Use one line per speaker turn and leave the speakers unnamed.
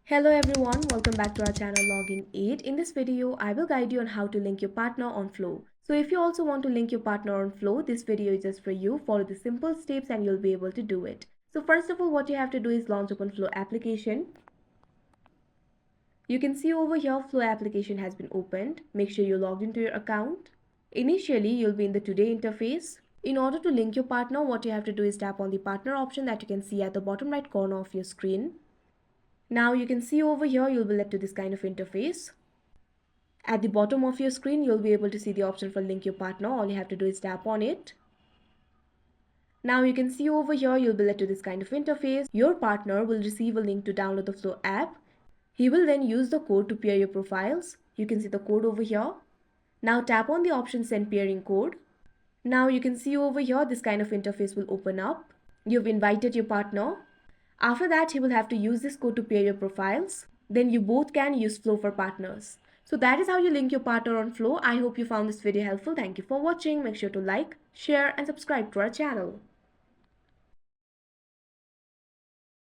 Hello everyone, welcome back to our channel Login 8. In this video, I will guide you on how to link your partner on Flow. So if you also want to link your partner on Flow, this video is just for you. Follow the simple steps and you'll be able to do it. So first of all, what you have to do is launch open Flow application. You can see over here Flow application has been opened. Make sure you're logged into your account. Initially, you'll be in the Today interface. In order to link your partner, what you have to do is tap on the partner option that you can see at the bottom right corner of your screen. Now you can see over here you'll be led to this kind of interface. At the bottom of your screen you'll be able to see the option for link your partner. All you have to do is tap on it. Now you can see over here you'll be led to this kind of interface. Your partner will receive a link to download the Flow app. He will then use the code to pair your profiles. You can see the code over here. Now tap on the option send pairing code. Now you can see over here this kind of interface will open up. You've invited your partner. After that, he will have to use this code to pair your profiles. Then you both can use Flow for partners. So that is how you link your partner on Flow. I hope you found this video helpful. Thank you for watching. Make sure to like, share and subscribe to our channel.